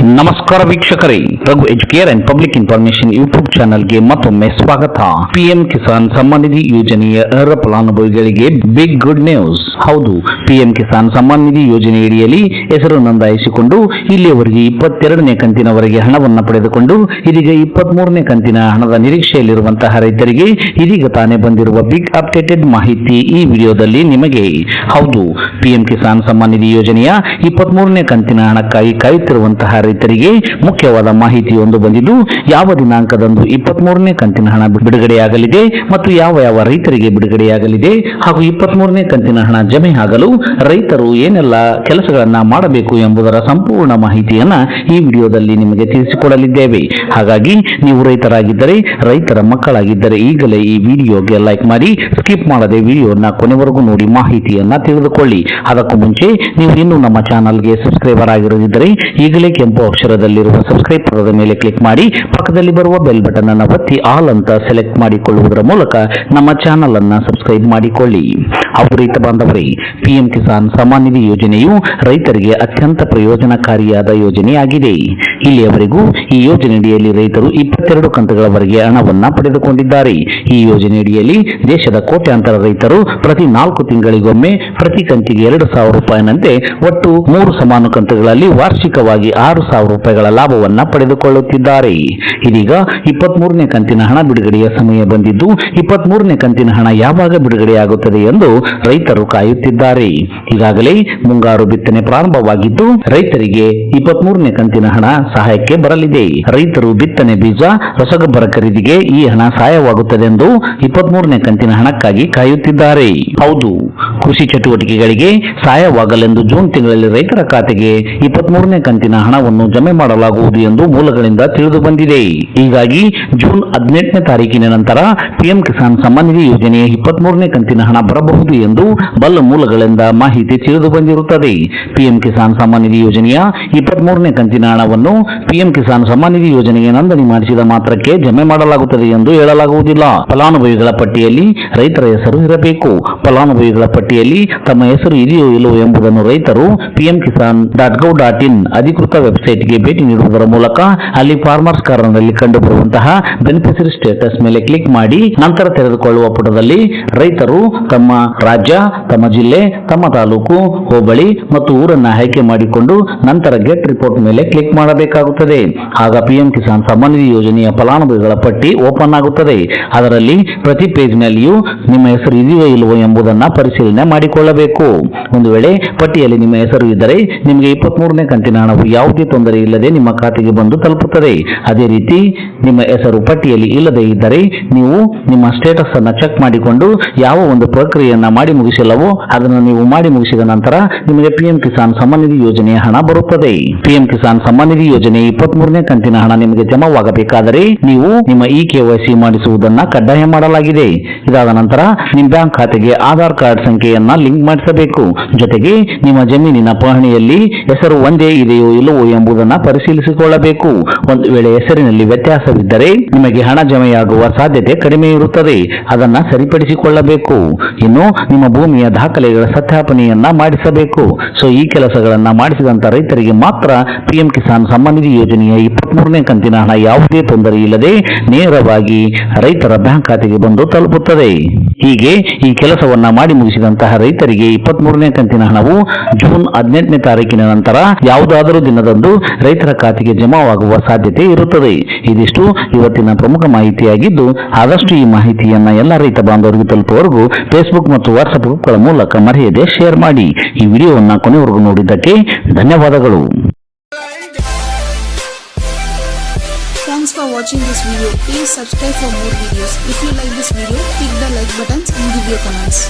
ನಮಸ್ಕಾರ ವೀಕ್ಷಕರೇ, Raghu Educare and public information YouTube ಚಾನೆಲ್ಗೆ ಮತ್ತೊಮ್ಮೆ ಸ್ವಾಗತ. ಪಿಎಂ ಕಿಸಾನ್ ಸಮ್ಮಾನ್ ನಿಧಿ ಯೋಜನೆಯ ಅರ್ಹ ಫಲಾನುಭವಿಗಳಿಗೆ ಬಿಗ್ ಗುಡ್ ನ್ಯೂಸ್. ಹೌದು, ಪಿಎಂ ಕಿಸಾನ್ ಸಮ್ಮಾನ್ ನಿಧಿ ಯೋಜನೆಯಡಿಯಲ್ಲಿ ಹೆಸರು ನೋಂದಾಯಿಸಿಕೊಂಡು ಇಲ್ಲಿಯವರೆಗೆ 22ನೇ ಕಂತಿನವರೆಗೆ ಹಣವನ್ನು ಪಡೆದುಕೊಂಡು ಇದೀಗ 23ನೇ ಕಂತಿನ ಹಣದ ನಿರೀಕ್ಷೆಯಲ್ಲಿರುವಂತಹ ರೈತರಿಗೆ ಇದೀಗ ತಾನೇ ಬಂದಿರುವ ಬಿಗ್ ಅಪ್ಡೇಟೆಡ್ ಮಾಹಿತಿ ಈ ವಿಡಿಯೋದಲ್ಲಿ ನಿಮಗೆ. ಹೌದು, ಪಿಎಂ ಕಿಸಾನ್ ಸಮ್ಮಾನ್ ನಿಧಿ ಯೋಜನೆಯ 23ನೇ ಕಂತಿನ ಹಣಕ್ಕಾಗಿ ಕಾಯುತ್ತಿರುವಂತಹ ರೈತರಿಗೆ ಮುಖ್ಯವಾದ ಮಾಹಿತಿಯೊಂದು ಬಂದಿದ್ದು, ಯಾವ ದಿನಾಂಕದಂದು 23ನೇ ಕಂತಿನ ಹಣ ಬಿಡುಗಡೆಯಾಗಲಿದೆ ಮತ್ತು ಯಾವ ರೈತರಿಗೆ ಬಿಡುಗಡೆಯಾಗಲಿದೆ ಹಾಗೂ 23ನೇ ಕಂತಿನ ಹಣ ಜಮೆ ಆಗಲು ರೈತರು ಏನೆಲ್ಲ ಕೆಲಸಗಳನ್ನ ಮಾಡಬೇಕು ಎಂಬುದರ ಸಂಪೂರ್ಣ ಮಾಹಿತಿಯನ್ನ ಈ ವಿಡಿಯೋದಲ್ಲಿ ನಿಮಗೆ ತಿಳಿಸಿಕೊಡಲಿದ್ದೇವೆ. ಹಾಗಾಗಿ ನೀವು ರೈತರಾಗಿದ್ದರೆ, ರೈತರ ಮಕ್ಕಳಾಗಿದ್ದರೆ ಈಗಲೇ ಈ ವಿಡಿಯೋಗೆ ಲೈಕ್ ಮಾಡಿ ಸ್ಕಿಪ್ ಮಾಡದೆ ವಿಡಿಯೋನ ಕೊನೆವರೆಗೂ ನೋಡಿ ಮಾಹಿತಿಯನ್ನ ತಿಳಿದುಕೊಳ್ಳಿ. ಅದಕ್ಕೂ ಮುಂಚೆ ನೀವು ಇನ್ನೂ ನಮ್ಮ ಚಾನಲ್ಗೆ ಸಬ್ಸ್ಕ್ರೈಬರ್ ಆಗಿರದಿದ್ದರೆ ಈಗಲೇ ಕೆಂಪು ಅಕ್ಷರದಲ್ಲಿರುವ ಸಬ್ಸ್ಕ್ರೈಬ್ ಪದದ ಮೇಲೆ ಕ್ಲಿಕ್ ಮಾಡಿ ಪಕ್ಕದಲ್ಲಿ ಬರುವ ಬೆಲ್ ಬಟನ್ ಅನ್ನು ಒತ್ತಿ ಆಲ್ ಅಂತ ಸೆಲೆಕ್ಟ್ ಮಾಡಿಕೊಳ್ಳುವುದರ ಮೂಲಕ ನಮ್ಮ ಚಾನಲ್ ಅನ್ನು ಸಬ್ಸ್ಕ್ರೈಬ್ ಮಾಡಿಕೊಳ್ಳಿ. ಹೌದು ರೈತ ಬಾಂಧವರೇ, ಪಿಎಂ ಕಿಸಾನ್ ಸಮ್ಮಾನ್ ನಿಧಿ ಯೋಜನೆಯು ರೈತರಿಗೆ ಅತ್ಯಂತ ಪ್ರಯೋಜನಕಾರಿಯಾದ ಯೋಜನೆಯಾಗಿದೆ. ಇಲ್ಲಿಯವರೆಗೂ ಈ ಯೋಜನೆಯಡಿಯಲ್ಲಿ ರೈತರು 22 ಕಂತುಗಳವರೆಗೆ ಹಣವನ್ನ ಪಡೆದುಕೊಂಡಿದ್ದಾರೆ. ಈ ಯೋಜನೆಯಡಿಯಲ್ಲಿ ದೇಶದ ಕೋಟ್ಯಾಂತರ ರೈತರು ಪ್ರತಿ 4 ತಿಂಗಳಿಗೊಮ್ಮೆ ಪ್ರತಿ ಕಂತಿಗೆ 2,000 ರೂಪಾಯಿನಂತೆ ಒಟ್ಟು 3 ಸಮಾನ ಕಂತುಗಳಲ್ಲಿ ವಾರ್ಷಿಕವಾಗಿ 6,000 ರೂಪಾಯಿಗಳ ಲಾಭವನ್ನ ಪಡೆದುಕೊಳ್ಳುತ್ತಿದ್ದಾರೆ. ಇದೀಗ 23ನೇ ಕಂತಿನ ಹಣ ಬಿಡುಗಡೆಯ ಸಮಯ ಬಂದಿದ್ದು, 23ನೇ ಕಂತಿನ ಹಣ ಯಾವಾಗ ಬಿಡುಗಡೆಯಾಗುತ್ತದೆ ಎಂದು ರೈತರು ಕಾಯುತ್ತಿದ್ದಾರೆ. ಈಗಾಗಲೇ ಮುಂಗಾರು ಬಿತ್ತನೆ ಪ್ರಾರಂಭವಾಗಿದ್ದು, ರೈತರಿಗೆ 23ನೇ ಕಂತಿನ ಹಣ ಸಹಾಯಕ್ಕೆ ಬರಲಿದೆ. ರೈತರು ಬಿತ್ತನೆ ಬೀಜ, ರಸಗೊಬ್ಬರ ಖರೀದಿಗೆ ಈ ಹಣ ಸಹಾಯವಾಗುತ್ತದೆ ಎಂದು 23ನೇ ಕಂತಿನ ಹಣಕ್ಕಾಗಿ ಕಾಯುತ್ತಿದ್ದಾರೆ. ಹೌದು, ಕೃಷಿ ಚಟುವಟಿಕೆಗಳಿಗೆ ಸಹಾಯವಾಗಲೆಂದು ಜೂನ್ ತಿಂಗಳಲ್ಲಿ ರೈತರ ಖಾತೆಗೆ 23ನೇ ಕಂತಿನ ಹಣವನ್ನು ಜಮೆ ಮಾಡಲಾಗುವುದು ಎಂದು ಮೂಲಗಳಿಂದ ತಿಳಿದು ಬಂದಿದೆ. ಹೀಗಾಗಿ ಜೂನ್ 18ನೇ ತಾರೀಕಿನ ನಂತರ ಪಿಎಂ ಕಿಸಾನ್ ಸಮ್ಮಾನ್ ನಿಧಿ ಯೋಜನೆಯ 23ನೇ ಕಂತಿನ ಹಣ ಬರಬಹುದು ಎಂದು ಬಲ್ಲ ಮೂಲಗಳಿಂದ ಮಾಹಿತಿ ತಿಳಿದು ಬಂದಿರುತ್ತದೆ. ಪಿಎಂ ಕಿಸಾನ್ ಸಮ್ಮಾನ್ ನಿಧಿ ಯೋಜನೆಯ 23ನೇ ಕಂತಿನ ಹಣವನ್ನು ಪಿಎಂ ಕಿಸಾನ್ ಸಮ್ಮಾನ್ ನಿಧಿ ಯೋಜನೆಗೆ ನೋಂದಣಿ ಮಾಡಿಸಿದ ಮಾತ್ರಕ್ಕೆ ಜಮೆ ಮಾಡಲಾಗುತ್ತದೆ ಎಂದು ಹೇಳಲಾಗುವುದಿಲ್ಲ. ಫಲಾನುಭವಿಗಳ ಪಟ್ಟಿಯಲ್ಲಿ ರೈತರ ಹೆಸರು ಇರಬೇಕು. ಫಲಾನುಭವಿಗಳ ಪಟ್ಟಿಯಲ್ಲಿ ತಮ್ಮ ಹೆಸರು ಇದೆಯೋ ಇಲ್ಲವೋ ಎಂಬುದನ್ನು ರೈತರು pmkisan.gov.in ಅಧಿಕೃತ ವೆಬ್ಸೈಟ್ಗೆ ಭೇಟಿ ನೀಡುವುದರ ಮೂಲಕ ಅಲ್ಲಿ ಫಾರ್ಮರ್ಸ್ ಕಾರ್ನರ್ನಲ್ಲಿ ಕಂಡುಬರುವಂತಹ ಬೆನಿಫಿಷರಿ ಸ್ಟೇಟಸ್ ಮೇಲೆ ಕ್ಲಿಕ್ ಮಾಡಿ ನಂತರ ತೆರೆದುಕೊಳ್ಳುವ ಪುಟದಲ್ಲಿ ರೈತರು ತಮ್ಮ ರಾಜ್ಯ, ತಮ್ಮ ಜಿಲ್ಲೆ, ತಮ್ಮ ತಾಲೂಕು, ಹೋಬಳಿ ಮತ್ತು ಊರನ್ನ ಆಯ್ಕೆ ಮಾಡಿಕೊಂಡು ನಂತರ ಗೆಟ್ ರಿಪೋರ್ಟ್ ಮೇಲೆ ಕ್ಲಿಕ್ ಮಾಡಬೇಕಾಗುತ್ತದೆ. ಆಗ ಪಿಎಂ ಕಿಸಾನ್ ಸಮ್ಮಾನ್ ನಿಧಿ ಯೋಜನೆಯ ಫಲಾನುಭವಿಗಳ ಪಟ್ಟಿ ಓಪನ್ ಆಗುತ್ತದೆ. ಅದರಲ್ಲಿ ಪ್ರತಿ ಪೇಜ್ನಲ್ಲಿಯೂ ನಿಮ್ಮ ಹೆಸರು ಇದೆಯೋ ಇಲ್ಲವೋ ಎಂಬುದನ್ನು ಪರಿಶೀಲನೆ ಮಾಡಿಕೊಳ್ಳಬೇಕು. ಒಂದು ವೇಳೆ ಪಟ್ಟಿಯಲ್ಲಿ ನಿಮ್ಮ ಹೆಸರು ಇದ್ದರೆ ನಿಮಗೆ 23ನೇ ಕಂತಿನ ಹಣವು ಯಾವುದೇ ತೊಂದರೆ ಇಲ್ಲದೆ ನಿಮ್ಮ ಖಾತೆಗೆ ಬಂದು ತಲುಪುತ್ತದೆ. ಅದೇ ರೀತಿ ನಿಮ್ಮ ಹೆಸರು ಪಟ್ಟಿಯಲ್ಲಿ ಇಲ್ಲದೆ ಇದ್ದರೆ ನೀವು ನಿಮ್ಮ ಸ್ಟೇಟಸ್ ಅನ್ನು ಚೆಕ್ ಮಾಡಿಕೊಂಡು ಯಾವ ಒಂದು ಪ್ರಕ್ರಿಯೆಯನ್ನ ಮಾಡಿ ಮುಗಿಸಿಲ್ಲವೋ ಅದನ್ನು ನೀವು ಮಾಡಿ ಮುಗಿಸಿದ ನಂತರ ನಿಮಗೆ ಪಿಎಂ ಕಿಸಾನ್ ಸಮ್ಮಾನ್ ನಿಧಿ ಯೋಜನೆಯ ಹಣ ಬರುತ್ತದೆ. ಪಿಎಂ ಕಿಸಾನ್ ಸಮ್ಮಾನ್ ನಿಧಿ ಯೋಜನೆ 23ನೇ ಕಂತಿನ ಹಣ ನಿಮಗೆ ಜಮಾವಾಗಬೇಕಾದರೆ ನೀವು ನಿಮ್ಮ KYC ಮಾಡಿಸುವುದನ್ನ ಕಡ್ಡಾಯ ಮಾಡಲಾಗಿದೆ. ಇದಾದ ನಂತರ ನಿಮ್ಮ ಬ್ಯಾಂಕ್ ಖಾತೆಗೆ ಆಧಾರ್ ಕಾರ್ಡ್ ಸಂಖ್ಯೆಯನ್ನ ಲಿಂಕ್ ಮಾಡಿಸಬೇಕು. ಜೊತೆಗೆ ನಿಮ್ಮ ಜಮೀನಿನ ಪಹಣಿಯಲ್ಲಿ ಹೆಸರು ಒಂದೇ ಇದೆಯೋ ಇಲ್ಲವೋ ಎಂಬುದನ್ನು ಪರಿಶೀಲಿಸಿಕೊಳ್ಳಬೇಕು. ಒಂದು ವೇಳೆ ಹೆಸರಿನಲ್ಲಿ ವ್ಯತ್ಯಾಸವಿದ್ದರೆ ನಿಮಗೆ ಹಣ ಜಮೆಯಾಗುವ ಸಾಧ್ಯತೆ ಕಡಿಮೆ ಇರುತ್ತದೆ. ಅದನ್ನ ಸರಿಪಡಿಸಿಕೊಳ್ಳಬೇಕು. ಇನ್ನು ನಿಮ್ಮ ಭೂಮಿಯ ದಾಖಲೆಗಳ ಸತ್ಯಾಪನೆಯನ್ನ ಮಾಡಿಸಬೇಕು. ಈ ಕೆಲಸಗಳನ್ನ ಮಾಡಿಸಿದಂತ ರೈತರಿಗೆ ಮಾತ್ರ ಪಿಎಂ ಕಿಸಾನ್ ಸಮ್ಮಾನ್ ನಿಧಿ ಯೋಜನೆಯ 23ನೇ ಕಂತಿನ ಹಣ ಯಾವುದೇ ತೊಂದರೆ ಇಲ್ಲದೆ ನೇರವಾಗಿ ರೈತರ ಬ್ಯಾಂಕ್ ಖಾತೆಗೆ ಬಂದು ತಲುಪುತ್ತದೆ. ಹೀಗೆ ಈ ಕೆಲಸವನ್ನ ಮಾಡಿ ಮುಗಿಸಿದಂತಹ ರೈತರಿಗೆ 23ನೇ ಕಂತಿನ ಹಣವು ಜೂನ್ 18ನೇ ತಾರೀಕಿನ ನಂತರ ಯಾವುದಾದರೂ ದಿನದಂದು ರೈತರ ಖಾತೆಗೆ ಜಮಾವಾಗುವ ಸಾಧ್ಯತೆ ಇರುತ್ತದೆ. ಇದಿಷ್ಟು ಇವತ್ತಿನ ಪ್ರಮುಖ ಮಾಹಿತಿಯಾಗಿದ್ದು, ಆದಷ್ಟು ಈ ಮಾಹಿತಿಯನ್ನ ಎಲ್ಲ ರೈತ ಬಾಂಧವರಿಗೆ ತಲುಪುವವರೆಗೂ ಫೇಸ್ಬುಕ್ ಮತ್ತು ವಾಟ್ಸ್ಆಪ್ ಗ್ರೂಪ್ಗಳ ಮೂಲಕ ಮರೆಯದೆ ಶೇರ್ ಮಾಡಿ. ಈ ವಿಡಿಯೋವನ್ನು ಕೊನೆವರೆಗೂ ನೋಡಿದ್ದಕ್ಕೆ ಧನ್ಯವಾದಗಳು. Thanks for watching this video. Please subscribe for more videos. If you like this video, click the like buttons and give your comments.